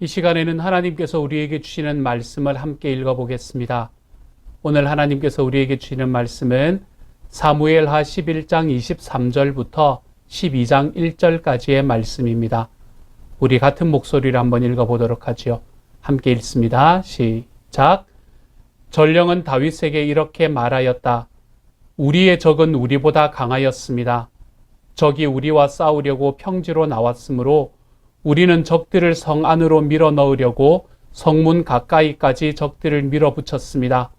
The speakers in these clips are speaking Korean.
이 시간에는 하나님께서 우리에게 주시는 말씀을 함께 읽어보겠습니다. 오늘 하나님께서 우리에게 주시는 말씀은 사무엘하 11장 23절부터 12장 1절까지의 말씀입니다. 우리 같은 목소리로 한번 읽어보도록 하죠. 함께 읽습니다. 시작. 전령은 다윗에게 이렇게 말하였다. 우리의 적은 우리보다 강하였습니다. 적이 우리와 싸우려고 평지로 나왔으므로 우리는 적들을 성 안으로 밀어 넣으려고 성문 가까이까지 적들을 밀어붙였습니다.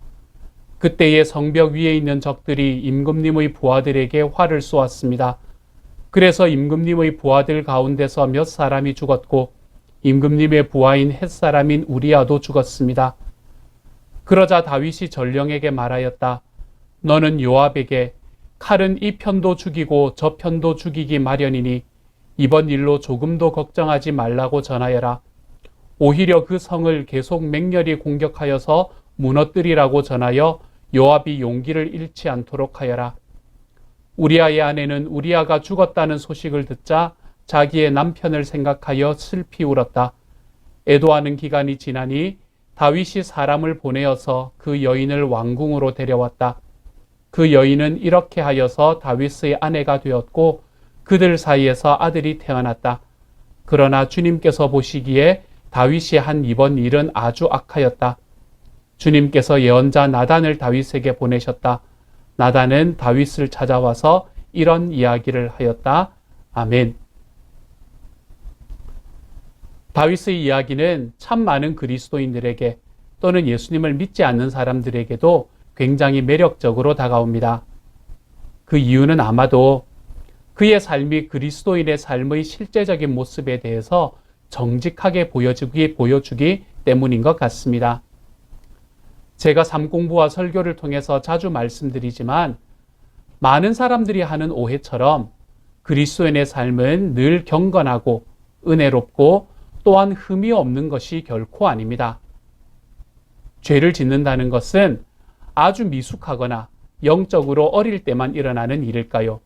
그때에 성벽 위에 있는 적들이 임금님의 부하들에게 활을 쏘았습니다. 그래서 임금님의 부하들 가운데서 몇 사람이 죽었고 임금님의 부하인 햇사람인 우리아도 죽었습니다. 그러자 다윗이 전령에게 말하였다. 너는 요압에게 칼은 이 편도 죽이고 저 편도 죽이기 마련이니 이번 일로 조금도 걱정하지 말라고 전하여라. 오히려 그 성을 계속 맹렬히 공격하여서 무너뜨리라고 전하여 요압이 용기를 잃지 않도록 하여라. 우리아의 아내는 우리아가 죽었다는 소식을 듣자 자기의 남편을 생각하여 슬피 울었다. 애도하는 기간이 지나니 다윗이 사람을 보내어서 그 여인을 왕궁으로 데려왔다. 그 여인은 이렇게 하여서 다윗의 아내가 되었고 그들 사이에서 아들이 태어났다. 그러나 주님께서 보시기에 다윗이 한 이번 일은 아주 악하였다. 주님께서 예언자 나단을 다윗에게 보내셨다. 나단은 다윗을 찾아와서 이런 이야기를 하였다. 아멘. 다윗의 이야기는 참 많은 그리스도인들에게 또는 예수님을 믿지 않는 사람들에게도 굉장히 매력적으로 다가옵니다. 그 이유는 아마도 그의 삶이 그리스도인의 삶의 실제적인 모습에 대해서 정직하게 보여주기 때문인 것 같습니다. 제가 삶 공부와 설교를 통해서 자주 말씀드리지만 많은 사람들이 하는 오해처럼 그리스도인의 삶은 늘 경건하고 은혜롭고 또한 흠이 없는 것이 결코 아닙니다. 죄를 짓는다는 것은 아주 미숙하거나 영적으로 어릴 때만 일어나는 일일까요?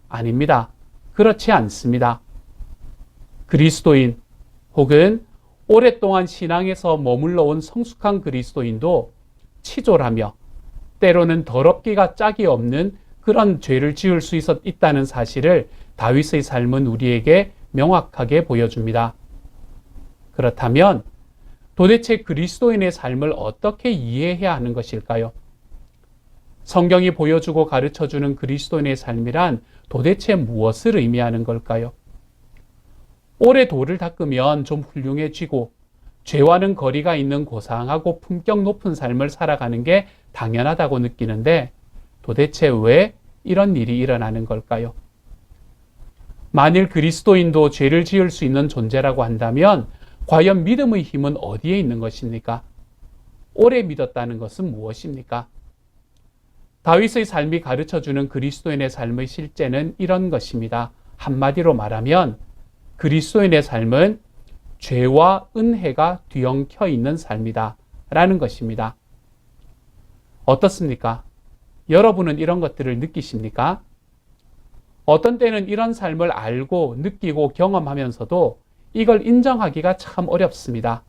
아닙니다. 그렇지 않습니다. 그리스도인 혹은 오랫동안 신앙에서 머물러 온 성숙한 그리스도인도 치졸하며 때로는 더럽기가 짝이 없는 그런 죄를 지을 수 있다는 사실을 다윗의 삶은 우리에게 명확하게 보여줍니다. 그렇다면 도대체 그리스도인의 삶을 어떻게 이해해야 하는 것일까요? 성경이 보여주고 가르쳐주는 그리스도인의 삶이란 도대체 무엇을 의미하는 걸까요? 오래 돌을 닦으면 좀 훌륭해지고 죄와는 거리가 있는 고상하고 품격 높은 삶을 살아가는 게 당연하다고 느끼는데 도대체 왜 이런 일이 일어나는 걸까요? 만일 그리스도인도 죄를 지을 수 있는 존재라고 한다면 과연 믿음의 힘은 어디에 있는 것입니까? 오래 믿었다는 것은 무엇입니까? 다윗의 삶이 가르쳐주는 그리스도인의 삶의 실제는 이런 것입니다. 한마디로 말하면 그리스도인의 삶은 죄와 은혜가 뒤엉켜 있는 삶이다 라는 것입니다. 어떻습니까? 여러분은 이런 것들을 느끼십니까? 어떤 때는 이런 삶을 알고 느끼고 경험하면서도 이걸 인정하기가 참 어렵습니다.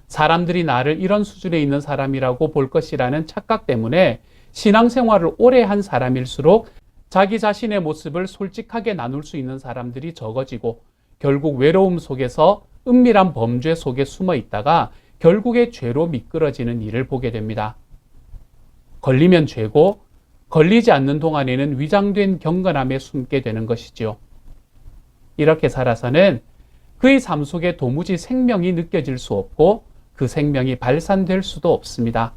사람들이 나를 이런 수준에 있는 사람이라고 볼 것이라는 착각 때문에 신앙생활을 오래 한 사람일수록 자기 자신의 모습을 솔직하게 나눌 수 있는 사람들이 적어지고 결국 외로움 속에서 은밀한 범죄 속에 숨어 있다가 결국에 죄로 미끄러지는 일을 보게 됩니다. 걸리면 죄고 걸리지 않는 동안에는 위장된 경건함에 숨게 되는 것이죠. 이렇게 살아서는 그의 삶 속에 도무지 생명이 느껴질 수 없고 그 생명이 발산될 수도 없습니다.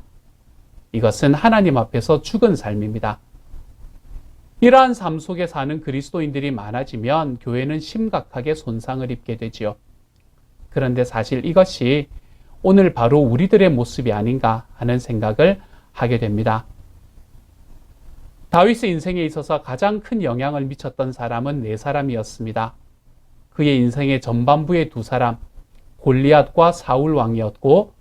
이것은 하나님 앞에서 죽은 삶입니다. 이러한 삶 속에 사는 그리스도인들이 많아지면 교회는 심각하게 손상을 입게 되지요. 그런데 사실 이것이 오늘 바로 우리들의 모습이 아닌가 하는 생각을 하게 됩니다. 다윗의 인생에 있어서 가장 큰 영향을 미쳤던 사람은 네 사람이었습니다. 그의 인생의 전반부의 두 사람, 골리앗과 사울 왕이었고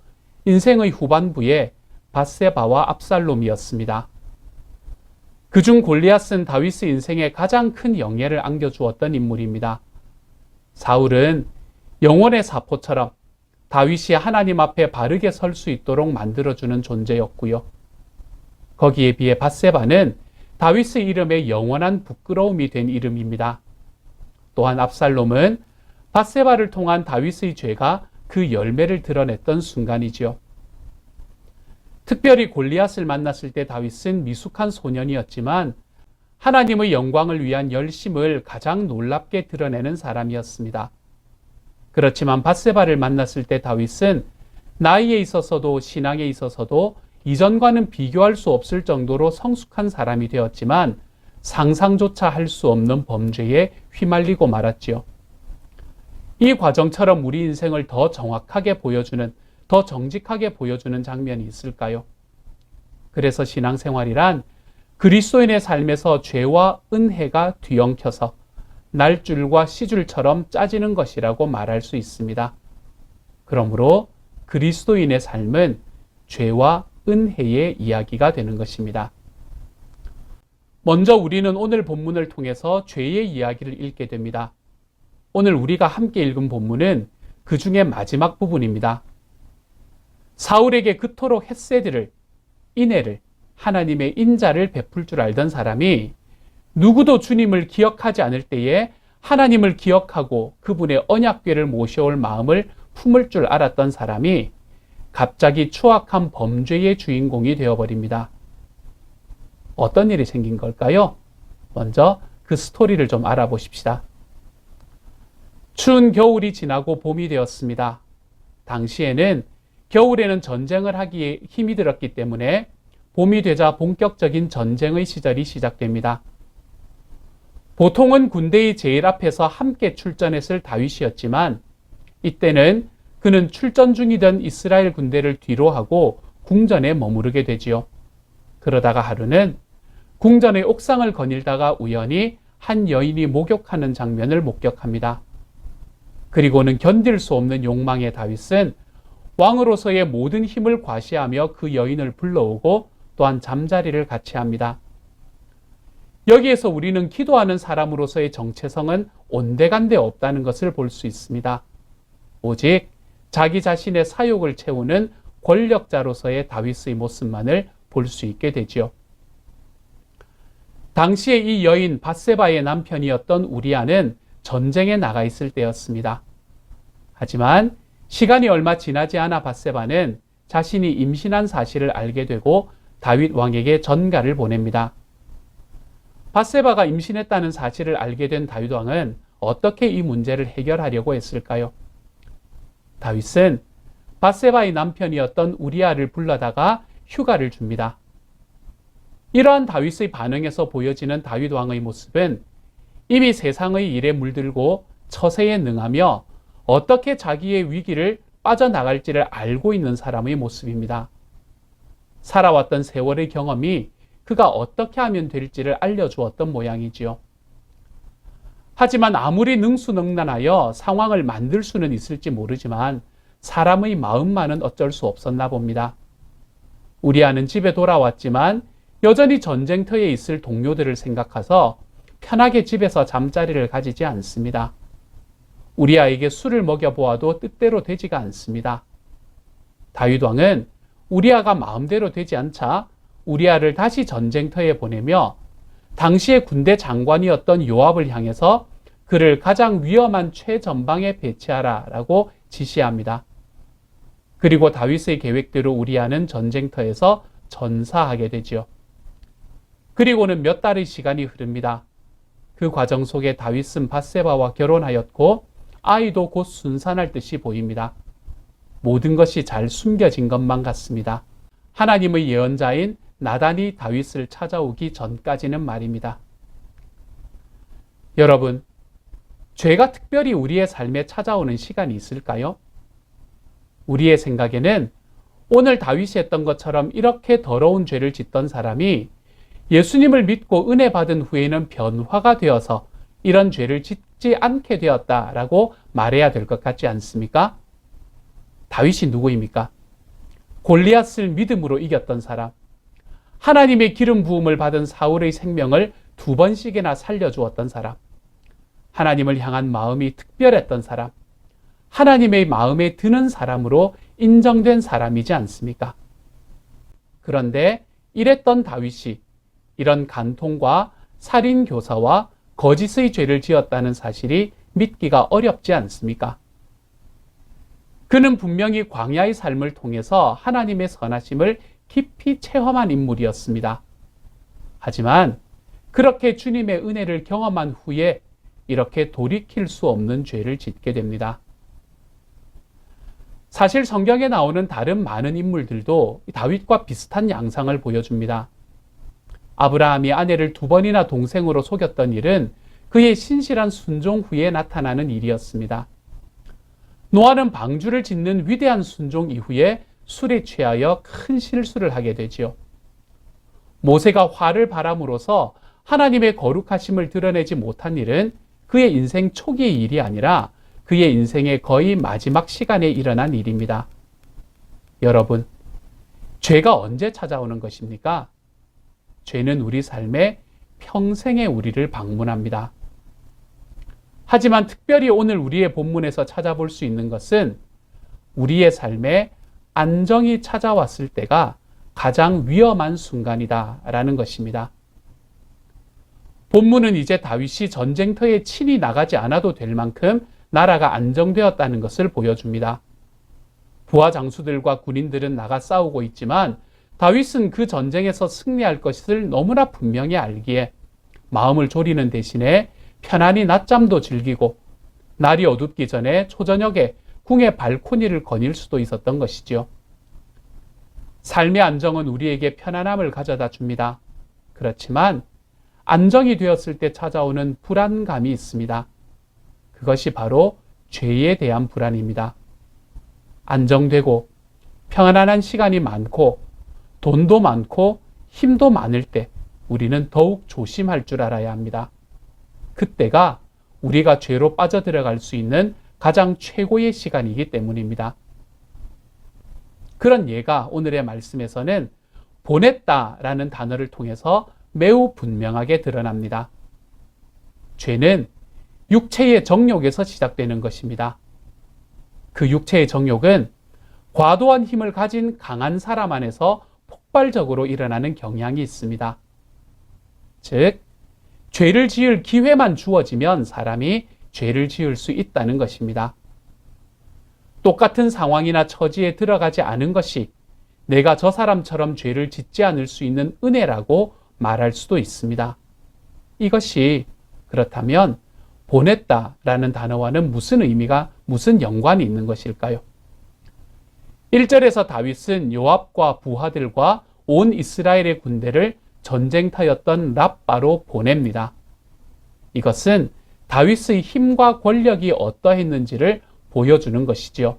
인생의 후반부에 밧세바와 압살롬이었습니다. 그중 골리앗은 다윗의 인생에 가장 큰 영예를 안겨주었던 인물입니다. 사울은 영혼의 사포처럼 다윗이 하나님 앞에 바르게 설 수 있도록 만들어주는 존재였고요. 거기에 비해 밧세바는 다윗의 이름에 영원한 부끄러움이 된 이름입니다. 또한 압살롬은 밧세바를 통한 다윗의 죄가 그 열매를 드러냈던 순간이지요. 특별히 골리앗을 만났을 때 다윗은 미숙한 소년이었지만 하나님의 영광을 위한 열심을 가장 놀랍게 드러내는 사람이었습니다. 그렇지만 밧세바를 만났을 때 다윗은 나이에 있어서도 신앙에 있어서도 이전과는 비교할 수 없을 정도로 성숙한 사람이 되었지만 상상조차 할 수 없는 범죄에 휘말리고 말았지요. 이 과정처럼 우리 인생을 더 정확하게 보여주는, 더 정직하게 보여주는 장면이 있을까요? 그래서 신앙생활이란 그리스도인의 삶에서 죄와 은혜가 뒤엉켜서 날줄과 시줄처럼 짜지는 것이라고 말할 수 있습니다. 그러므로 그리스도인의 삶은 죄와 은혜의 이야기가 되는 것입니다. 먼저 우리는 오늘 본문을 통해서 죄의 이야기를 읽게 됩니다. 오늘 우리가 함께 읽은 본문은 그 중에 마지막 부분입니다. 사울에게 그토록 헷세드를, 인애를, 하나님의 인자를 베풀 줄 알던 사람이 누구도 주님을 기억하지 않을 때에 하나님을 기억하고 그분의 언약궤를 모셔올 마음을 품을 줄 알았던 사람이 갑자기 추악한 범죄의 주인공이 되어버립니다. 어떤 일이 생긴 걸까요? 먼저 그 스토리를 좀 알아보십시다. 추운 겨울이 지나고 봄이 되었습니다. 당시에는 겨울에는 전쟁을 하기에 힘이 들었기 때문에 봄이 되자 본격적인 전쟁의 시절이 시작됩니다. 보통은 군대의 제일 앞에서 함께 출전했을 다윗이었지만 이때는 그는 출전 중이던 이스라엘 군대를 뒤로 하고 궁전에 머무르게 되지요. 그러다가 하루는 궁전의 옥상을 거닐다가 우연히 한 여인이 목욕하는 장면을 목격합니다. 그리고는 견딜 수 없는 욕망의 다윗은 왕으로서의 모든 힘을 과시하며 그 여인을 불러오고 또한 잠자리를 같이 합니다. 여기에서 우리는 기도하는 사람으로서의 정체성은 온데간데 없다는 것을 볼 수 있습니다. 오직 자기 자신의 사욕을 채우는 권력자로서의 다윗의 모습만을 볼 수 있게 되지요. 당시에 이 여인 밧세바의 남편이었던 우리아는 전쟁에 나가 있을 때였습니다. 하지만 시간이 얼마 지나지 않아 밧세바는 자신이 임신한 사실을 알게 되고 다윗 왕에게 전가를 보냅니다. 밧세바가 임신했다는 사실을 알게 된 다윗 왕은 어떻게 이 문제를 해결하려고 했을까요? 다윗은 밧세바의 남편이었던 우리아를 불러다가 휴가를 줍니다. 이러한 다윗의 반응에서 보여지는 다윗 왕의 모습은 이미 세상의 일에 물들고 처세에 능하며 어떻게 자기의 위기를 빠져나갈지를 알고 있는 사람의 모습입니다. 살아왔던 세월의 경험이 그가 어떻게 하면 될지를 알려주었던 모양이지요. 하지만 아무리 능수능란하여 상황을 만들 수는 있을지 모르지만 사람의 마음만은 어쩔 수 없었나 봅니다. 우리아는 집에 돌아왔지만 여전히 전쟁터에 있을 동료들을 생각해서 편하게 집에서 잠자리를 가지지 않습니다. 우리아에게 술을 먹여보아도 뜻대로 되지가 않습니다. 다윗 왕은 우리아가 마음대로 되지 않자 우리아를 다시 전쟁터에 보내며 당시의 군대 장관이었던 요압을 향해서 그를 가장 위험한 최전방에 배치하라 라고 지시합니다. 그리고 다윗의 계획대로 우리아는 전쟁터에서 전사하게 되지요. 그리고는 몇 달의 시간이 흐릅니다. 그 과정 속에 다윗은 밧세바와 결혼하였고 아이도 곧 순산할 듯이 보입니다. 모든 것이 잘 숨겨진 것만 같습니다. 하나님의 예언자인 나단이 다윗을 찾아오기 전까지는 말입니다. 여러분, 죄가 특별히 우리의 삶에 찾아오는 시간이 있을까요? 우리의 생각에는 오늘 다윗이 했던 것처럼 이렇게 더러운 죄를 짓던 사람이 예수님을 믿고 은혜 받은 후에는 변화가 되어서 이런 죄를 짓지 않게 되었다라고 말해야 될 것 같지 않습니까? 다윗이 누구입니까? 골리앗을 믿음으로 이겼던 사람, 하나님의 기름 부음을 받은 사울의 생명을 2번씩이나 살려주었던 사람, 하나님을 향한 마음이 특별했던 사람, 하나님의 마음에 드는 사람으로 인정된 사람이지 않습니까? 그런데 이랬던 다윗이 이런 간통과 살인 교사와 거짓의 죄를 지었다는 사실이 믿기가 어렵지 않습니까? 그는 분명히 광야의 삶을 통해서 하나님의 선하심을 깊이 체험한 인물이었습니다. 하지만 그렇게 주님의 은혜를 경험한 후에 이렇게 돌이킬 수 없는 죄를 짓게 됩니다. 사실 성경에 나오는 다른 많은 인물들도 다윗과 비슷한 양상을 보여줍니다. 아브라함이 아내를 2번이나 동생으로 속였던 일은 그의 신실한 순종 후에 나타나는 일이었습니다. 노아는 방주를 짓는 위대한 순종 이후에 술에 취하여 큰 실수를 하게 되지요. 모세가 화를 바람으로써 하나님의 거룩하심을 드러내지 못한 일은 그의 인생 초기의 일이 아니라 그의 인생의 거의 마지막 시간에 일어난 일입니다. 여러분, 죄가 언제 찾아오는 것입니까? 죄는 우리 삶에 평생의 우리를 방문합니다. 하지만 특별히 오늘 우리의 본문에서 찾아볼 수 있는 것은 우리의 삶에 안정이 찾아왔을 때가 가장 위험한 순간이다라는 것입니다. 본문은 이제 다윗이 전쟁터에 친히 나가지 않아도 될 만큼 나라가 안정되었다는 것을 보여줍니다. 부하 장수들과 군인들은 나가 싸우고 있지만 다윗은 그 전쟁에서 승리할 것을 너무나 분명히 알기에 마음을 졸이는 대신에 편안히 낮잠도 즐기고 날이 어둡기 전에 초저녁에 궁의 발코니를 거닐 수도 있었던 것이지요. 삶의 안정은 우리에게 편안함을 가져다 줍니다. 그렇지만 안정이 되었을 때 찾아오는 불안감이 있습니다. 그것이 바로 죄에 대한 불안입니다. 안정되고 평안한 시간이 많고 돈도 많고 힘도 많을 때 우리는 더욱 조심할 줄 알아야 합니다. 그때가 우리가 죄로 빠져들어갈 수 있는 가장 최고의 시간이기 때문입니다. 그런 예가 오늘의 말씀에서는 보냈다라는 단어를 통해서 매우 분명하게 드러납니다. 죄는 육체의 정욕에서 시작되는 것입니다. 그 육체의 정욕은 과도한 힘을 가진 강한 사람 안에서 폭발적으로 일어나는 경향이 있습니다. 즉, 죄를 지을 기회만 주어지면 사람이 죄를 지을 수 있다는 것입니다. 똑같은 상황이나 처지에 들어가지 않은 것이 내가 저 사람처럼 죄를 짓지 않을 수 있는 은혜라고 말할 수도 있습니다. 이것이 그렇다면 보냈다라는 단어와는 무슨 의미가, 무슨 연관이 있는 것일까요? 1절에서 다윗은 요압과 부하들과 온 이스라엘의 군대를 전쟁터였던 랍바로 보냅니다. 이것은 다윗의 힘과 권력이 어떠했는지를 보여주는 것이지요.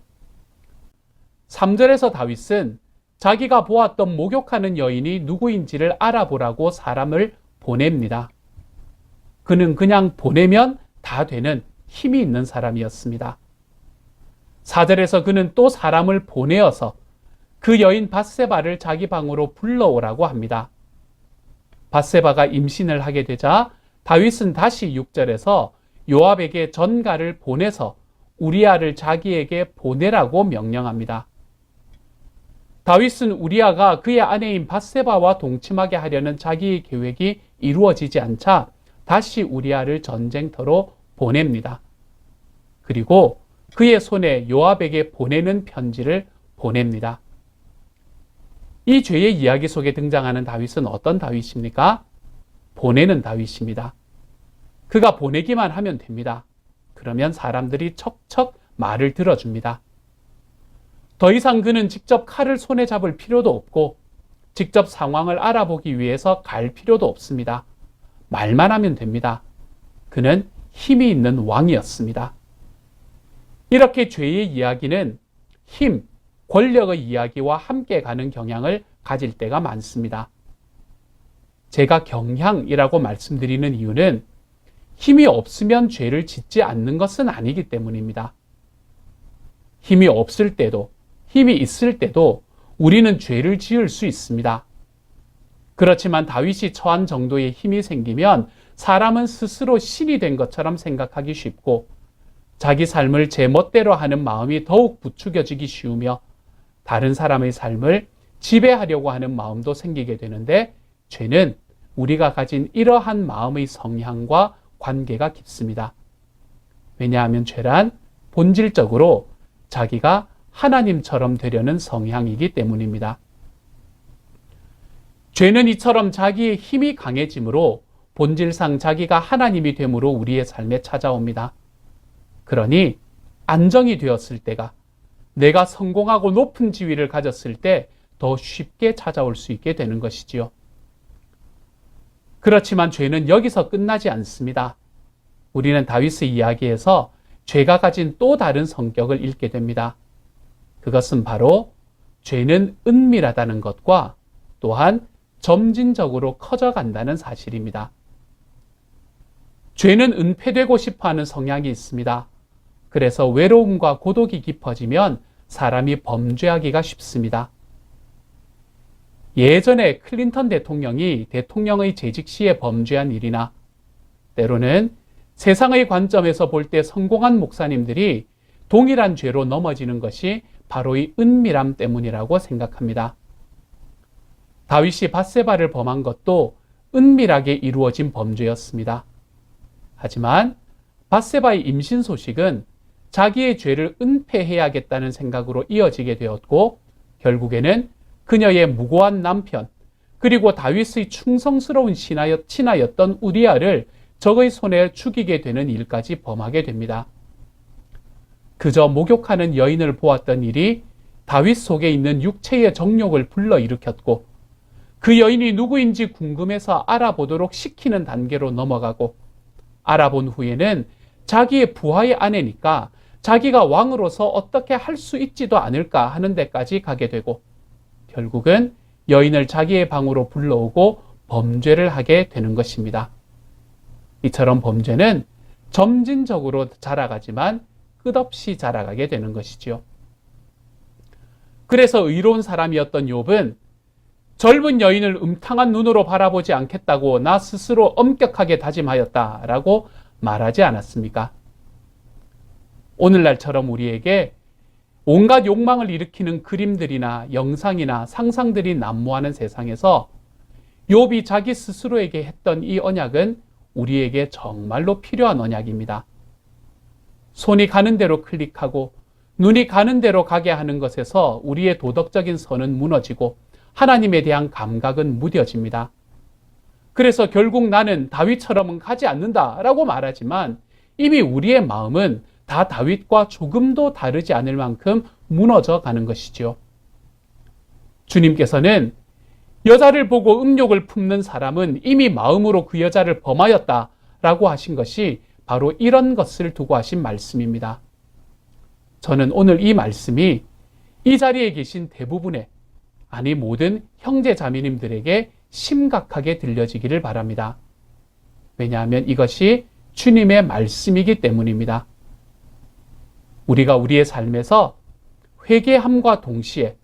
3절에서 다윗은 자기가 보았던 목욕하는 여인이 누구인지를 알아보라고 사람을 보냅니다. 그는 그냥 보내면 다 되는 힘이 있는 사람이었습니다. 4절에서 그는 또 사람을 보내어서 그 여인 밧세바를 자기 방으로 불러오라고 합니다. 밧세바가 임신을 하게 되자 다윗은 다시 6절에서 요압에게 전가를 보내서 우리아를 자기에게 보내라고 명령합니다. 다윗은 우리아가 그의 아내인 밧세바와 동침하게 하려는 자기의 계획이 이루어지지 않자 다시 우리아를 전쟁터로 보냅니다. 그리고 그의 손에 요압에게 보내는 편지를 보냅니다. 이 죄의 이야기 속에 등장하는 다윗은 어떤 다윗입니까? 보내는 다윗입니다. 그가 보내기만 하면 됩니다. 그러면 사람들이 척척 말을 들어줍니다. 더 이상 그는 직접 칼을 손에 잡을 필요도 없고 직접 상황을 알아보기 위해서 갈 필요도 없습니다. 말만 하면 됩니다. 그는 힘이 있는 왕이었습니다. 이렇게 죄의 이야기는 힘, 권력의 이야기와 함께 가는 경향을 가질 때가 많습니다. 제가 경향이라고 말씀드리는 이유는 힘이 없으면 죄를 짓지 않는 것은 아니기 때문입니다. 힘이 없을 때도, 힘이 있을 때도 우리는 죄를 지을 수 있습니다. 그렇지만 다윗이 처한 정도의 힘이 생기면 사람은 스스로 신이 된 것처럼 생각하기 쉽고 자기 삶을 제 멋대로 하는 마음이 더욱 부추겨지기 쉬우며 다른 사람의 삶을 지배하려고 하는 마음도 생기게 되는데, 죄는 우리가 가진 이러한 마음의 성향과 관계가 깊습니다. 왜냐하면 죄란 본질적으로 자기가 하나님처럼 되려는 성향이기 때문입니다. 죄는 이처럼 자기의 힘이 강해지므로 본질상 자기가 하나님이 됨으로 우리의 삶에 찾아옵니다. 그러니 안정이 되었을 때가, 내가 성공하고 높은 지위를 가졌을 때 더 쉽게 찾아올 수 있게 되는 것이지요. 그렇지만 죄는 여기서 끝나지 않습니다. 우리는 다윗의 이야기에서 죄가 가진 또 다른 성격을 읽게 됩니다. 그것은 바로 죄는 은밀하다는 것과 또한 점진적으로 커져간다는 사실입니다. 죄는 은폐되고 싶어하는 성향이 있습니다. 그래서 외로움과 고독이 깊어지면 사람이 범죄하기가 쉽습니다. 예전에 클린턴 대통령이 대통령의 재직 시에 범죄한 일이나, 때로는 세상의 관점에서 볼 때 성공한 목사님들이 동일한 죄로 넘어지는 것이 바로 이 은밀함 때문이라고 생각합니다. 다윗이 밧세바를 범한 것도 은밀하게 이루어진 범죄였습니다. 하지만 밧세바의 임신 소식은 자기의 죄를 은폐해야겠다는 생각으로 이어지게 되었고, 결국에는 그녀의 무고한 남편, 그리고 다윗의 충성스러운 친하였던 우리아를 적의 손에 죽이게 되는 일까지 범하게 됩니다. 그저 목욕하는 여인을 보았던 일이 다윗 속에 있는 육체의 정욕을 불러일으켰고, 그 여인이 누구인지 궁금해서 알아보도록 시키는 단계로 넘어가고, 알아본 후에는 자기의 부하의 아내니까 자기가 왕으로서 어떻게 할 수 있지도 않을까 하는 데까지 가게 되고, 결국은 여인을 자기의 방으로 불러오고 범죄를 하게 되는 것입니다. 이처럼 범죄는 점진적으로 자라가지만 끝없이 자라가게 되는 것이지요. 그래서 의로운 사람이었던 욥은 젊은 여인을 음탕한 눈으로 바라보지 않겠다고 나 스스로 엄격하게 다짐하였다라고 말하지 않았습니까? 오늘날처럼 우리에게 온갖 욕망을 일으키는 그림들이나 영상이나 상상들이 난무하는 세상에서 욥이 자기 스스로에게 했던 이 언약은 우리에게 정말로 필요한 언약입니다. 손이 가는 대로 클릭하고 눈이 가는 대로 가게 하는 것에서 우리의 도덕적인 선은 무너지고 하나님에 대한 감각은 무뎌집니다. 그래서 결국 나는 다윗처럼은 가지 않는다라고 말하지만 이미 우리의 마음은 다 다윗과 조금도 다르지 않을 만큼 무너져 가는 것이지요. 주님께서는 여자를 보고 음욕을 품는 사람은 이미 마음으로 그 여자를 범하였다라고 하신 것이 바로 이런 것을 두고 하신 말씀입니다. 저는 오늘 이 말씀이 이 자리에 계신 대부분의, 아니 모든 형제 자매님들에게 심각하게 들려지기를 바랍니다. 왜냐하면 이것이 주님의 말씀이기 때문입니다. 우리가 우리의 삶에서 회개함과 동시에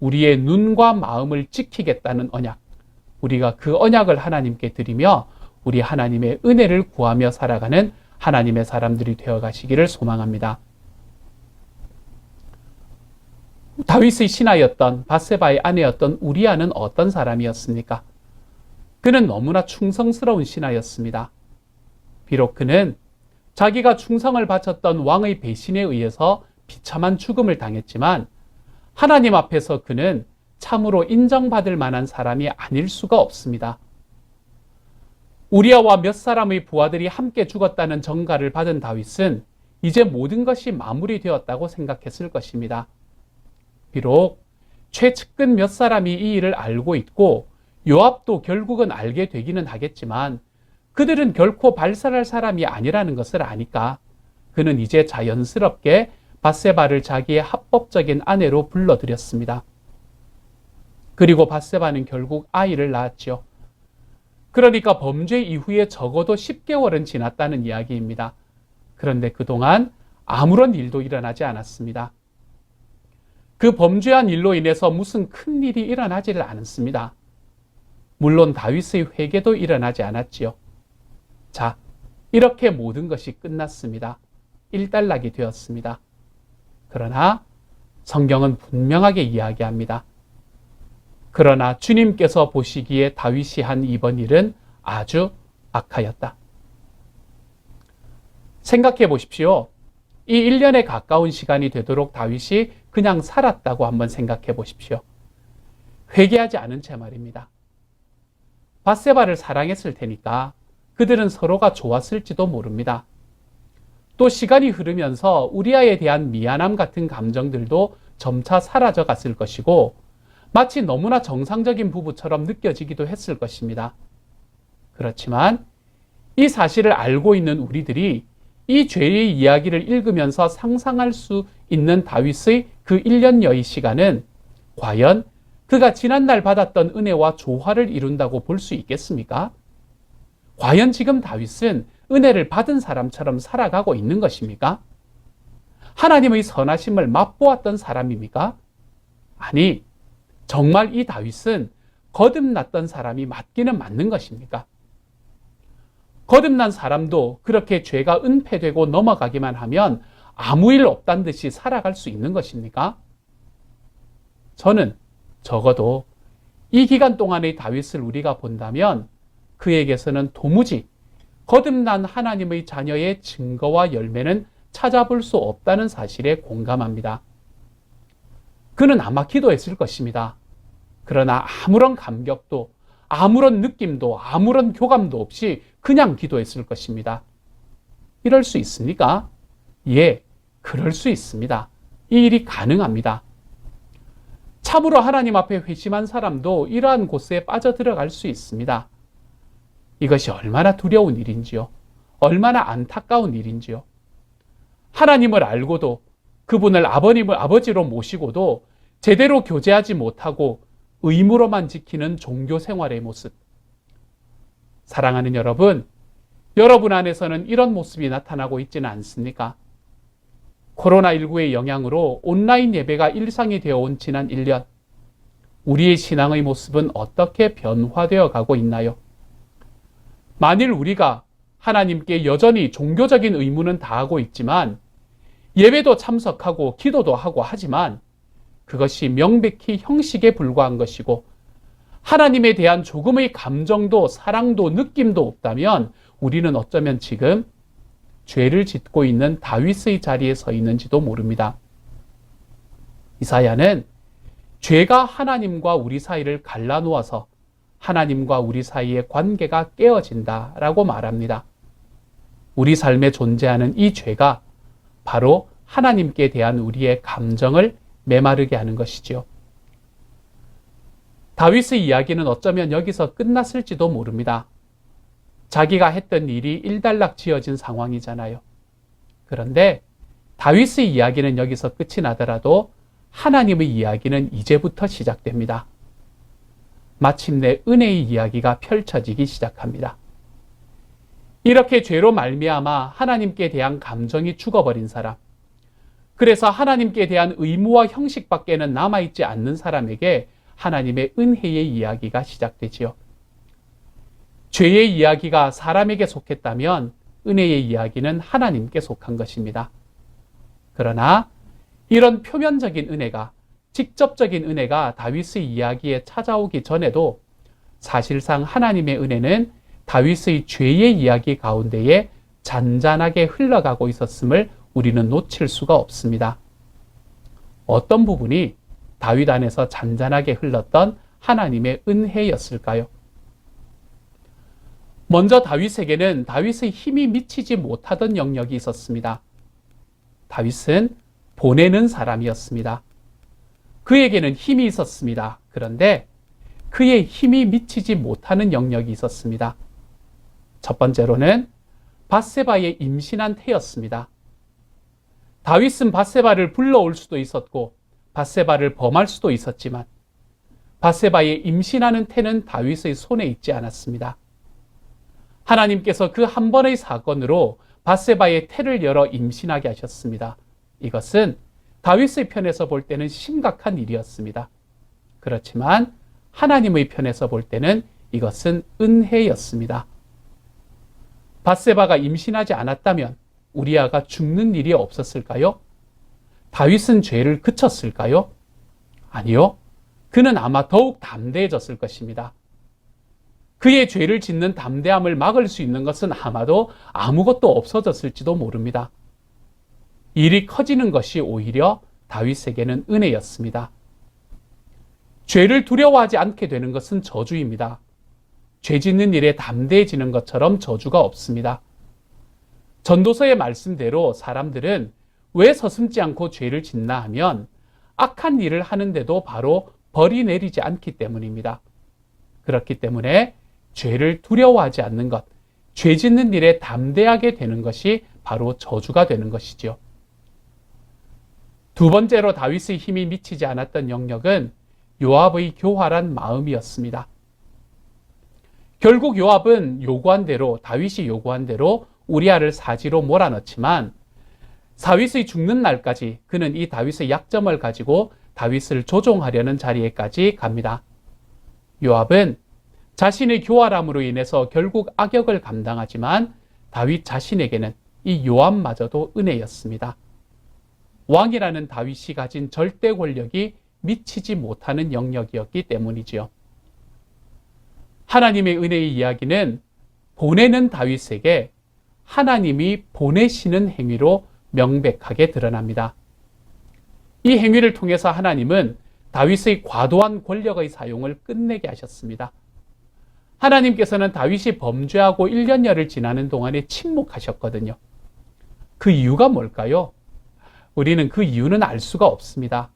우리의 눈과 마음을 지키겠다는 언약, 우리가 그 언약을 하나님께 드리며 우리 하나님의 은혜를 구하며 살아가는 하나님의 사람들이 되어 가시기를 소망합니다. 다윗의 신하였던 밧세바의 아내였던 우리아는 어떤 사람이었습니까? 그는 너무나 충성스러운 신하였습니다. 비록 그는 자기가 충성을 바쳤던 왕의 배신에 의해서 비참한 죽음을 당했지만 하나님 앞에서 그는 참으로 인정받을 만한 사람이 아닐 수가 없습니다. 우리아와 몇 사람의 부하들이 함께 죽었다는 정가를 받은 다윗은 이제 모든 것이 마무리되었다고 생각했을 것입니다. 비록 최측근 몇 사람이 이 일을 알고 있고 요압도 결국은 알게 되기는 하겠지만 그들은 결코 발설할 사람이 아니라는 것을 아니까 그는 이제 자연스럽게 밧세바를 자기의 합법적인 아내로 불러들였습니다. 그리고 밧세바는 결국 아이를 낳았죠. 그러니까 범죄 이후에 적어도 10개월은 지났다는 이야기입니다. 그런데 그동안 아무런 일도 일어나지 않았습니다. 그 범죄한 일로 인해서 무슨 큰 일이 일어나지를 않았습니다. 물론 다윗의 회개도 일어나지 않았지요. 자, 이렇게 모든 것이 끝났습니다. 일단락이 되었습니다. 그러나 성경은 분명하게 이야기합니다. 그러나 주님께서 보시기에 다윗이 한 이번 일은 아주 악하였다. 생각해 보십시오. 이 1년에 가까운 시간이 되도록 다윗이 그냥 살았다고 한번 생각해 보십시오. 회개하지 않은 채 말입니다. 밧세바를 사랑했을 테니까 그들은 서로가 좋았을지도 모릅니다. 또 시간이 흐르면서 우리아에 대한 미안함 같은 감정들도 점차 사라져 갔을 것이고 마치 너무나 정상적인 부부처럼 느껴지기도 했을 것입니다. 그렇지만 이 사실을 알고 있는 우리들이 이 죄의 이야기를 읽으면서 상상할 수 있는 다윗의 그 1년여의 시간은 과연 그가 지난날 받았던 은혜와 조화를 이룬다고 볼 수 있겠습니까? 과연 지금 다윗은 은혜를 받은 사람처럼 살아가고 있는 것입니까? 하나님의 선하심을 맛보았던 사람입니까? 아니, 정말 이 다윗은 거듭났던 사람이 맞기는 맞는 것입니까? 거듭난 사람도 그렇게 죄가 은폐되고 넘어가기만 하면 아무 일 없단 듯이 살아갈 수 있는 것입니까? 저는 적어도 이 기간 동안의 다윗을 우리가 본다면 그에게서는 도무지 거듭난 하나님의 자녀의 증거와 열매는 찾아볼 수 없다는 사실에 공감합니다. 그는 아마 기도했을 것입니다. 그러나 아무런 감격도, 아무런 느낌도, 아무런 교감도 없이 그냥 기도했을 것입니다. 이럴 수 있습니까? 예, 그럴 수 있습니다. 이 일이 가능합니다. 참으로 하나님 앞에 회심한 사람도 이러한 곳에 빠져들어갈 수 있습니다. 이것이 얼마나 두려운 일인지요. 얼마나 안타까운 일인지요. 하나님을 알고도 그분을 아버지로 모시고도 제대로 교제하지 못하고 의무로만 지키는 종교 생활의 모습. 사랑하는 여러분, 여러분 안에서는 이런 모습이 나타나고 있지는 않습니까? 코로나19의 영향으로 온라인 예배가 일상이 되어온 지난 1년, 우리의 신앙의 모습은 어떻게 변화되어 가고 있나요? 만일 우리가 하나님께 여전히 종교적인 의무는 다하고 있지만 예배도 참석하고 기도도 하고 하지만 그것이 명백히 형식에 불과한 것이고 하나님에 대한 조금의 감정도 사랑도 느낌도 없다면 우리는 어쩌면 지금 죄를 짓고 있는 다윗의 자리에 서 있는지도 모릅니다. 이사야는 죄가 하나님과 우리 사이를 갈라놓아서 하나님과 우리 사이의 관계가 깨어진다라고 말합니다. 우리 삶에 존재하는 이 죄가 바로 하나님께 대한 우리의 감정을 메마르게 하는 것이지요. 다윗의 이야기는 어쩌면 여기서 끝났을지도 모릅니다. 자기가 했던 일이 일단락 지어진 상황이잖아요. 그런데 다윗의 이야기는 여기서 끝이 나더라도 하나님의 이야기는 이제부터 시작됩니다. 마침내 은혜의 이야기가 펼쳐지기 시작합니다. 이렇게 죄로 말미암아 하나님께 대한 감정이 죽어버린 사람, 그래서 하나님께 대한 의무와 형식밖에는 남아있지 않는 사람에게 하나님의 은혜의 이야기가 시작되지요. 죄의 이야기가 사람에게 속했다면 은혜의 이야기는 하나님께 속한 것입니다. 그러나 이런 표면적인 은혜가, 직접적인 은혜가 다윗의 이야기에 찾아오기 전에도 사실상 하나님의 은혜는 다윗의 죄의 이야기 가운데에 잔잔하게 흘러가고 있었음을 우리는 놓칠 수가 없습니다. 어떤 부분이 다윗 안에서 잔잔하게 흘렀던 하나님의 은혜였을까요? 먼저 다윗에게는 다윗의 힘이 미치지 못하던 영역이 있었습니다. 다윗은 보내는 사람이었습니다. 그에게는 힘이 있었습니다. 그런데 그의 힘이 미치지 못하는 영역이 있었습니다. 첫 번째로는 밧세바의 임신한 태였습니다. 다윗은 밧세바를 불러올 수도 있었고 밧세바를 범할 수도 있었지만 밧세바의 임신하는 태는 다윗의 손에 있지 않았습니다. 하나님께서 그 한 번의 사건으로 밧세바의 태를 열어 임신하게 하셨습니다. 이것은 다윗의 편에서 볼 때는 심각한 일이었습니다. 그렇지만 하나님의 편에서 볼 때는 이것은 은혜였습니다. 밧세바가 임신하지 않았다면 우리아가 죽는 일이 없었을까요? 다윗은 죄를 그쳤을까요? 아니요. 그는 아마 더욱 담대해졌을 것입니다. 그의 죄를 짓는 담대함을 막을 수 있는 것은 아마도 아무것도 없어졌을지도 모릅니다. 일이 커지는 것이 오히려 다윗에게는 은혜였습니다. 죄를 두려워하지 않게 되는 것은 저주입니다. 죄 짓는 일에 담대해지는 것처럼 저주가 없습니다. 전도서의 말씀대로 사람들은 왜 서슴지 않고 죄를 짓나 하면 악한 일을 하는데도 바로 벌이 내리지 않기 때문입니다. 그렇기 때문에 죄를 두려워하지 않는 것, 죄 짓는 일에 담대하게 되는 것이 바로 저주가 되는 것이지요. 두 번째로 다윗의 힘이 미치지 않았던 영역은 요압의 교활한 마음이었습니다. 결국 요압은 다윗이 요구한 대로 우리아를 사지로 몰아넣지만 다윗의 죽는 날까지 그는 이 다윗의 약점을 가지고 다윗을 조종하려는 자리에까지 갑니다. 요압은 자신의 교활함으로 인해서 결국 악역을 감당하지만 다윗 자신에게는 이 요압마저도 은혜였습니다. 왕이라는 다윗이 가진 절대 권력이 미치지 못하는 영역이었기 때문이지요. 하나님의 은혜의 이야기는 보내는 다윗에게 하나님이 보내시는 행위로 명백하게 드러납니다. 이 행위를 통해서 하나님은 다윗의 과도한 권력의 사용을 끝내게 하셨습니다. 하나님께서는 다윗이 범죄하고 1년여를 지나는 동안에 침묵하셨거든요. 그 이유가 뭘까요? 우리는 그 이유는 알 수가 없습니다.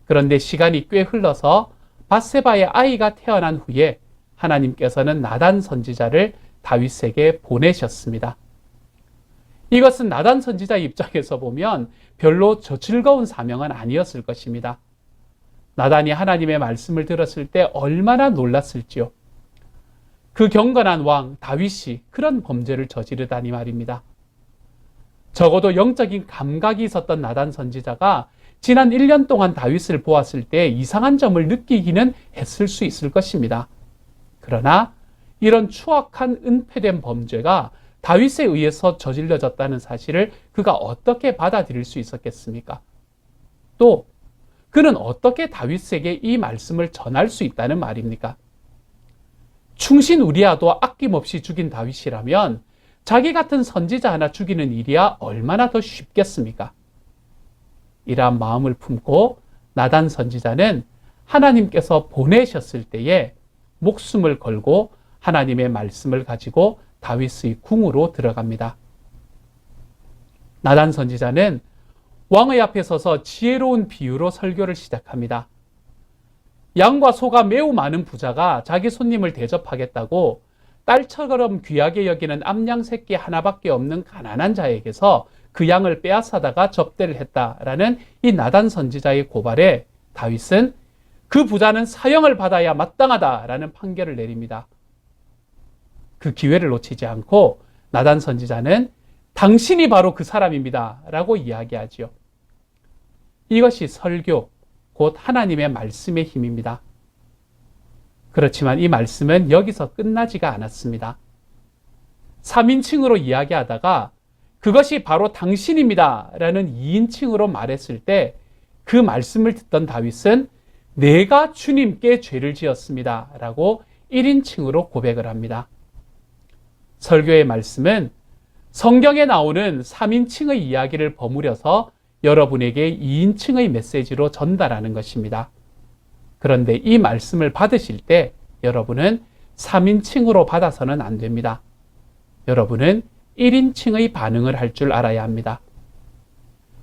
그런데 시간이 꽤 흘러서 밧세바의 아이가 태어난 후에 하나님께서는 나단 선지자를 다윗에게 보내셨습니다. 이것은 나단 선지자 입장에서 보면 별로 즐거운 사명은 아니었을 것입니다. 나단이 하나님의 말씀을 들었을 때 얼마나 놀랐을지요. 그 경건한 왕 다윗이 그런 범죄를 저지르다니 말입니다. 적어도 영적인 감각이 있었던 나단 선지자가 지난 1년 동안 다윗을 보았을 때 이상한 점을 느끼기는 했을 수 있을 것입니다. 그러나 이런 추악한 은폐된 범죄가 다윗에 의해서 저질러졌다는 사실을 그가 어떻게 받아들일 수 있었겠습니까? 또 그는 어떻게 다윗에게 이 말씀을 전할 수 있다는 말입니까? 충신 우리아도 아낌없이 죽인 다윗이라면 자기 같은 선지자 하나 죽이는 일이야 얼마나 더 쉽겠습니까? 이러한 마음을 품고 나단 선지자는 하나님께서 보내셨을 때에 목숨을 걸고 하나님의 말씀을 가지고 다윗의 궁으로 들어갑니다. 나단 선지자는 왕의 앞에 서서 지혜로운 비유로 설교를 시작합니다. 양과 소가 매우 많은 부자가 자기 손님을 대접하겠다고 딸처럼 귀하게 여기는 암양 새끼 하나밖에 없는 가난한 자에게서 그 양을 빼앗아다가 접대를 했다라는 이 나단 선지자의 고발에 다윗은 그 부자는 사형을 받아야 마땅하다라는 판결을 내립니다. 그 기회를 놓치지 않고 나단 선지자는 당신이 바로 그 사람입니다 라고 이야기하지요. 이것이 설교, 곧 하나님의 말씀의 힘입니다. 그렇지만 이 말씀은 여기서 끝나지가 않았습니다. 3인칭으로 이야기하다가 그것이 바로 당신입니다 라는 2인칭으로 말했을 때 그 말씀을 듣던 다윗은 내가 주님께 죄를 지었습니다 라고 1인칭으로 고백을 합니다. 설교의 말씀은 성경에 나오는 3인칭의 이야기를 버무려서 여러분에게 2인칭의 메시지로 전달하는 것입니다. 그런데 이 말씀을 받으실 때 여러분은 3인칭으로 받아서는 안 됩니다. 여러분은 1인칭의 반응을 할 줄 알아야 합니다.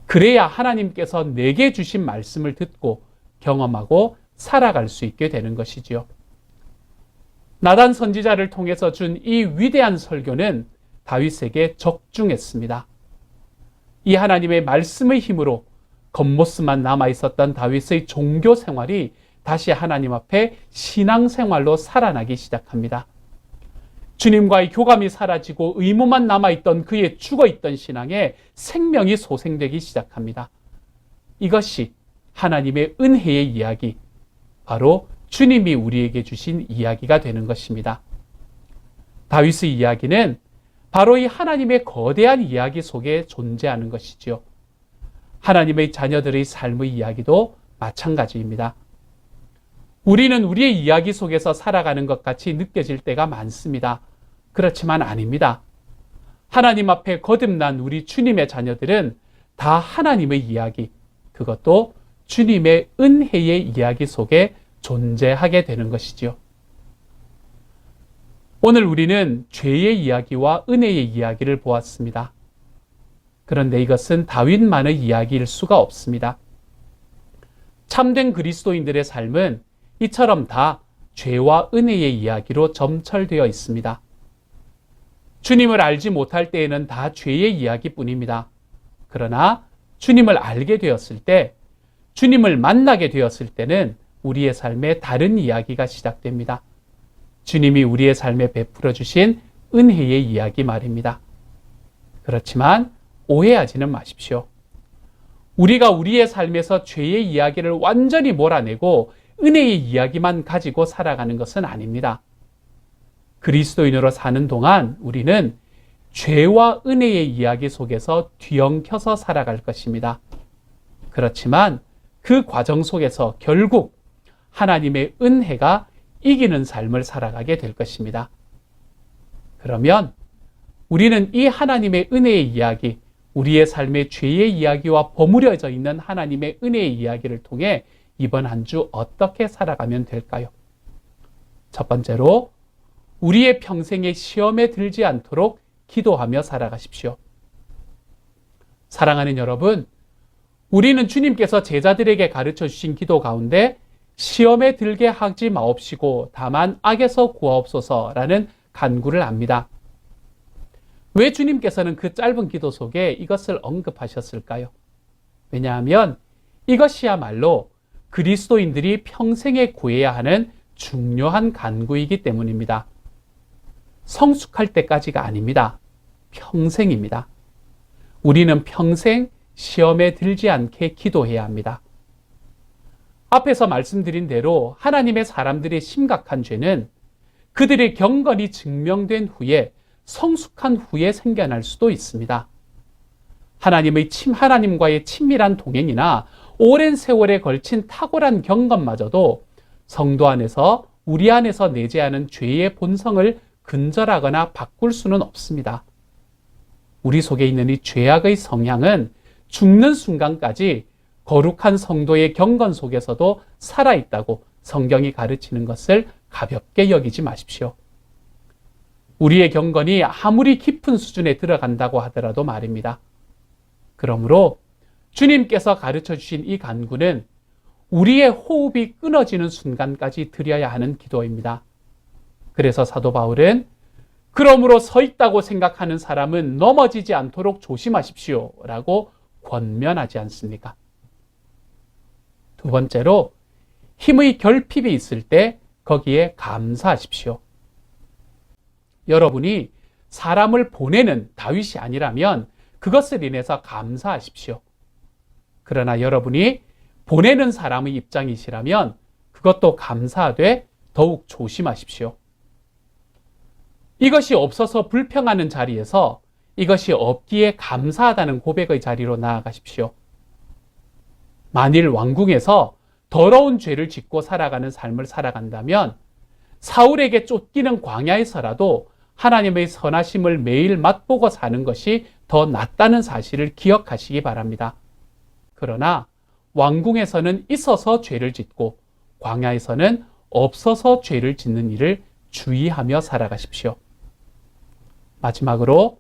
그래야 하나님께서 내게 주신 말씀을 듣고 경험하고 살아갈 수 있게 되는 것이지요. 나단 선지자를 통해서 준 이 위대한 설교는 다윗에게 적중했습니다. 이 하나님의 말씀의 힘으로 겉모습만 남아있었던 다윗의 종교 생활이 다시 하나님 앞에 신앙생활로 살아나기 시작합니다. 주님과의 교감이 사라지고 의무만 남아있던 그의 죽어있던 신앙에 생명이 소생되기 시작합니다. 이것이 하나님의 은혜의 이야기, 바로 주님이 우리에게 주신 이야기가 되는 것입니다. 다윗의 이야기는 바로 이 하나님의 거대한 이야기 속에 존재하는 것이지요. 하나님의 자녀들의 삶의 이야기도 마찬가지입니다. 우리는 우리의 이야기 속에서 살아가는 것 같이 느껴질 때가 많습니다. 그렇지만 아닙니다. 하나님 앞에 거듭난 우리 주님의 자녀들은 다 하나님의 이야기, 그것도 주님의 은혜의 이야기 속에 존재하게 되는 것이지요. 오늘 우리는 죄의 이야기와 은혜의 이야기를 보았습니다. 그런데 이것은 다윗만의 이야기일 수가 없습니다. 참된 그리스도인들의 삶은 이처럼 다 죄와 은혜의 이야기로 점철되어 있습니다. 주님을 알지 못할 때에는 다 죄의 이야기뿐입니다. 그러나 주님을 알게 되었을 때, 주님을 만나게 되었을 때는 우리의 삶에 다른 이야기가 시작됩니다. 주님이 우리의 삶에 베풀어 주신 은혜의 이야기 말입니다. 그렇지만 오해하지는 마십시오. 우리가 우리의 삶에서 죄의 이야기를 완전히 몰아내고 은혜의 이야기만 가지고 살아가는 것은 아닙니다. 그리스도인으로 사는 동안 우리는 죄와 은혜의 이야기 속에서 뒤엉켜서 살아갈 것입니다. 그렇지만 그 과정 속에서 결국 하나님의 은혜가 이기는 삶을 살아가게 될 것입니다. 그러면 우리는 이 하나님의 은혜의 이야기, 우리의 삶의 죄의 이야기와 버무려져 있는 하나님의 은혜의 이야기를 통해 이번 한 주 어떻게 살아가면 될까요? 첫 번째로 우리의 평생에 시험에 들지 않도록 기도하며 살아가십시오. 사랑하는 여러분, 우리는 주님께서 제자들에게 가르쳐 주신 기도 가운데 시험에 들게 하지 마옵시고 다만 악에서 구하옵소서라는 간구를 압니다. 왜 주님께서는 그 짧은 기도 속에 이것을 언급하셨을까요? 왜냐하면 이것이야말로 그리스도인들이 평생에 구해야 하는 중요한 간구이기 때문입니다. 성숙할 때까지가 아닙니다. 평생입니다. 우리는 평생 시험에 들지 않게 기도해야 합니다. 앞에서 말씀드린 대로 하나님의 사람들의 심각한 죄는 그들의 경건이 증명된 후에 성숙한 후에 생겨날 수도 있습니다. 하나님과의 친밀한 동행이나 오랜 세월에 걸친 탁월한 경건마저도 성도 안에서 우리 안에서 내재하는 죄의 본성을 근절하거나 바꿀 수는 없습니다. 우리 속에 있는 이 죄악의 성향은 죽는 순간까지 거룩한 성도의 경건 속에서도 살아있다고 성경이 가르치는 것을 가볍게 여기지 마십시오. 우리의 경건이 아무리 깊은 수준에 들어간다고 하더라도 말입니다. 그러므로 주님께서 가르쳐 주신 이 간구는 우리의 호흡이 끊어지는 순간까지 드려야 하는 기도입니다. 그래서 사도 바울은 그러므로 서 있다고 생각하는 사람은 넘어지지 않도록 조심하십시오 라고 권면하지 않습니까? 두 번째로 힘의 결핍이 있을 때 거기에 감사하십시오. 여러분이 사람을 보내는 다윗이 아니라면 그것을 인해서 감사하십시오. 그러나 여러분이 보내는 사람의 입장이시라면 그것도 감사하되 더욱 조심하십시오. 이것이 없어서 불평하는 자리에서 이것이 없기에 감사하다는 고백의 자리로 나아가십시오. 만일 왕궁에서 더러운 죄를 짓고 살아가는 삶을 살아간다면 사울에게 쫓기는 광야에서라도 하나님의 선하심을 매일 맛보고 사는 것이 더 낫다는 사실을 기억하시기 바랍니다. 그러나 왕궁에서는 있어서 죄를 짓고 광야에서는 없어서 죄를 짓는 일을 주의하며 살아가십시오. 마지막으로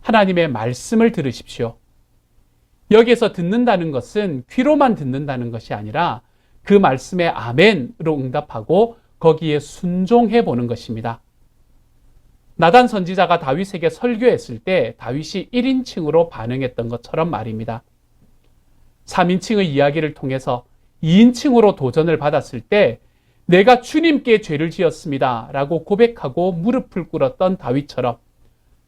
하나님의 말씀을 들으십시오. 여기에서 듣는다는 것은 귀로만 듣는다는 것이 아니라 그 말씀에 아멘으로 응답하고 거기에 순종해 보는 것입니다. 나단 선지자가 다윗에게 설교했을 때 다윗이 1인칭으로 반응했던 것처럼 말입니다. 3인칭의 이야기를 통해서 2인칭으로 도전을 받았을 때 내가 주님께 죄를 지었습니다 라고 고백하고 무릎을 꿇었던 다윗처럼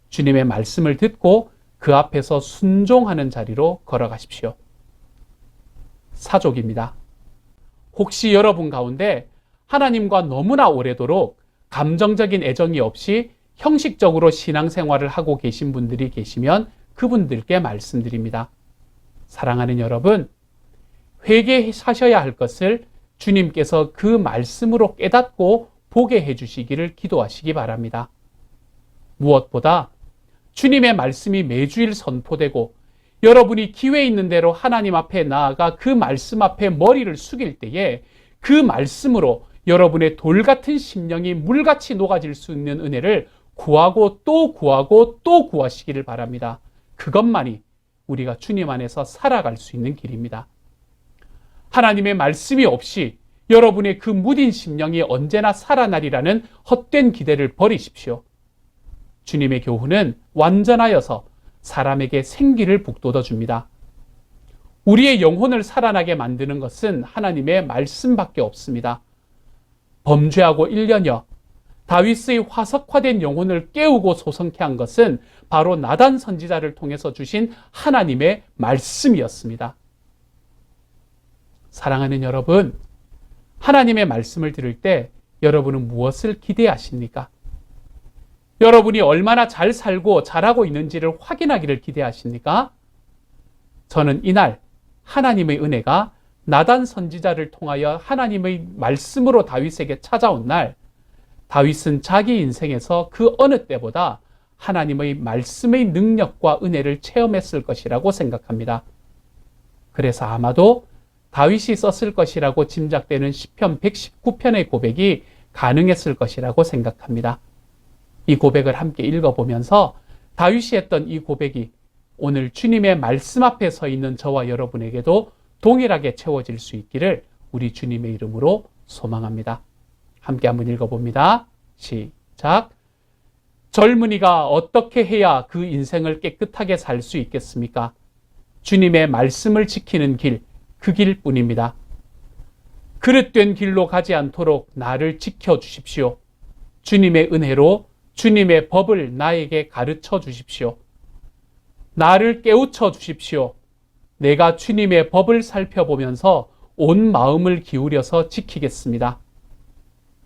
주님의 말씀을 듣고 그 앞에서 순종하는 자리로 걸어가십시오. 사족입니다. 혹시 여러분 가운데 하나님과 너무나 오래도록 감정적인 애정이 없이 형식적으로 신앙생활을 하고 계신 분들이 계시면 그분들께 말씀드립니다. 사랑하는 여러분, 회개하셔야 할 것을 주님께서 그 말씀으로 깨닫고 보게 해주시기를 기도하시기 바랍니다. 무엇보다 주님의 말씀이 매주일 선포되고 여러분이 기회 있는 대로 하나님 앞에 나아가 그 말씀 앞에 머리를 숙일 때에 그 말씀으로 여러분의 돌 같은 심령이 물같이 녹아질 수 있는 은혜를 구하고 또 구하고 또 구하시기를 바랍니다. 그것만이 우리가 주님 안에서 살아갈 수 있는 길입니다. 하나님의 말씀이 없이 여러분의 그 무딘 심령이 언제나 살아나리라는 헛된 기대를 버리십시오. 주님의 교훈은 완전하여서 사람에게 생기를 북돋워 줍니다. 우리의 영혼을 살아나게 만드는 것은 하나님의 말씀밖에 없습니다. 범죄하고 1년여 다윗의 화석화된 영혼을 깨우고 소성케 한 것은 바로 나단 선지자를 통해서 주신 하나님의 말씀이었습니다. 사랑하는 여러분, 하나님의 말씀을 들을 때 여러분은 무엇을 기대하십니까? 여러분이 얼마나 잘 살고 잘하고 있는지를 확인하기를 기대하십니까? 저는 이날 하나님의 은혜가 나단 선지자를 통하여 하나님의 말씀으로 다윗에게 찾아온 날, 다윗은 자기 인생에서 그 어느 때보다 하나님의 말씀의 능력과 은혜를 체험했을 것이라고 생각합니다. 그래서 아마도 다윗이 썼을 것이라고 짐작되는 시편 119편의 고백이 가능했을 것이라고 생각합니다. 이 고백을 함께 읽어보면서 다윗이 했던 이 고백이 오늘 주님의 말씀 앞에 서 있는 저와 여러분에게도 동일하게 채워질 수 있기를 우리 주님의 이름으로 소망합니다. 함께 한번 읽어봅니다. 시작. 젊은이가 어떻게 해야 그 인생을 깨끗하게 살 수 있겠습니까? 주님의 말씀을 지키는 길, 그 길뿐입니다. 그릇된 길로 가지 않도록 나를 지켜주십시오. 주님의 은혜로 주님의 법을 나에게 가르쳐 주십시오. 나를 깨우쳐 주십시오. 내가 주님의 법을 살펴보면서 온 마음을 기울여서 지키겠습니다.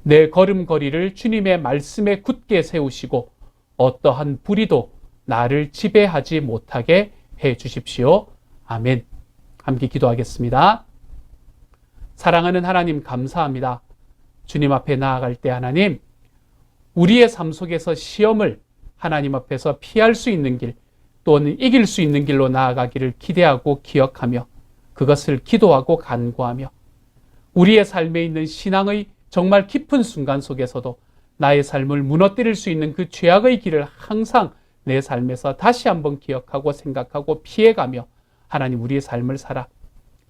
내 걸음걸이를 주님의 말씀에 굳게 세우시고 어떠한 불의도 나를 지배하지 못하게 해 주십시오. 아멘. 함께 기도하겠습니다. 사랑하는 하나님 감사합니다. 주님 앞에 나아갈 때 하나님, 우리의 삶 속에서 시험을 하나님 앞에서 피할 수 있는 길 또는 이길 수 있는 길로 나아가기를 기대하고 기억하며 그것을 기도하고 간구하며 우리의 삶에 있는 신앙의 정말 깊은 순간 속에서도 나의 삶을 무너뜨릴 수 있는 그 죄악의 길을 항상 내 삶에서 다시 한번 기억하고 생각하고 피해가며 하나님 우리의 삶을 살아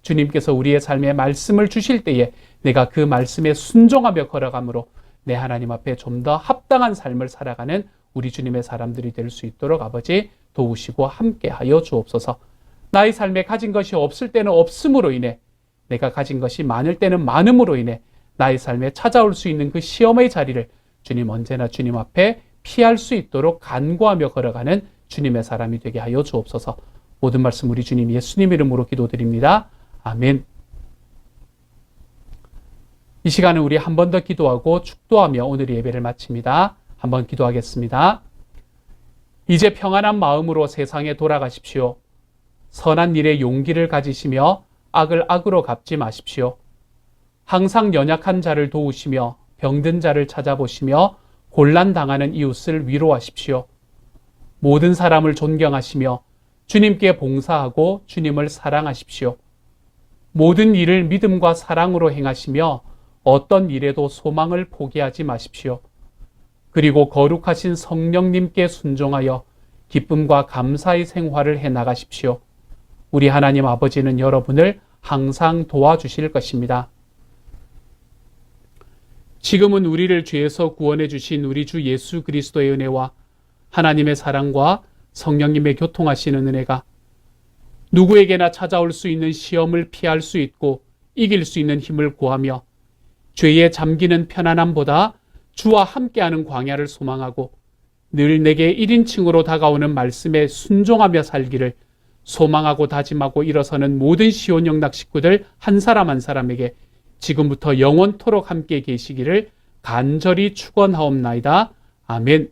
주님께서 우리의 삶에 말씀을 주실 때에 내가 그 말씀에 순종하며 걸어가므로 내 하나님 앞에 좀 더 합당한 삶을 살아가는 우리 주님의 사람들이 될 수 있도록 아버지 도우시고 함께하여 주옵소서. 나의 삶에 가진 것이 없을 때는 없음으로 인해 내가 가진 것이 많을 때는 많음으로 인해 나의 삶에 찾아올 수 있는 그 시험의 자리를 주님 언제나 주님 앞에 피할 수 있도록 간구하며 걸어가는 주님의 사람이 되게 하여 주옵소서. 모든 말씀 우리 주님 예수님 이름으로 기도드립니다. 아멘. 이 시간은 우리 한 번 더 기도하고 축도하며 오늘의 예배를 마칩니다. 한번 기도하겠습니다. 이제 평안한 마음으로 세상에 돌아가십시오. 선한 일에 용기를 가지시며 악을 악으로 갚지 마십시오. 항상 연약한 자를 도우시며 병든 자를 찾아보시며 곤란당하는 이웃을 위로하십시오. 모든 사람을 존경하시며 주님께 봉사하고 주님을 사랑하십시오. 모든 일을 믿음과 사랑으로 행하시며 어떤 일에도 소망을 포기하지 마십시오. 그리고 거룩하신 성령님께 순종하여 기쁨과 감사의 생활을 해나가십시오. 우리 하나님 아버지는 여러분을 항상 도와주실 것입니다. 지금은 우리를 죄에서 구원해 주신 우리 주 예수 그리스도의 은혜와 하나님의 사랑과 성령님의 교통하시는 은혜가 누구에게나 찾아올 수 있는 시험을 피할 수 있고 이길 수 있는 힘을 구하며 죄에 잠기는 편안함보다 주와 함께하는 광야를 소망하고 늘 내게 1인칭으로 다가오는 말씀에 순종하며 살기를 소망하고 다짐하고 일어서는 모든 시온영락 식구들 한 사람 한 사람에게 지금부터 영원토록 함께 계시기를 간절히 축원하옵나이다. 아멘.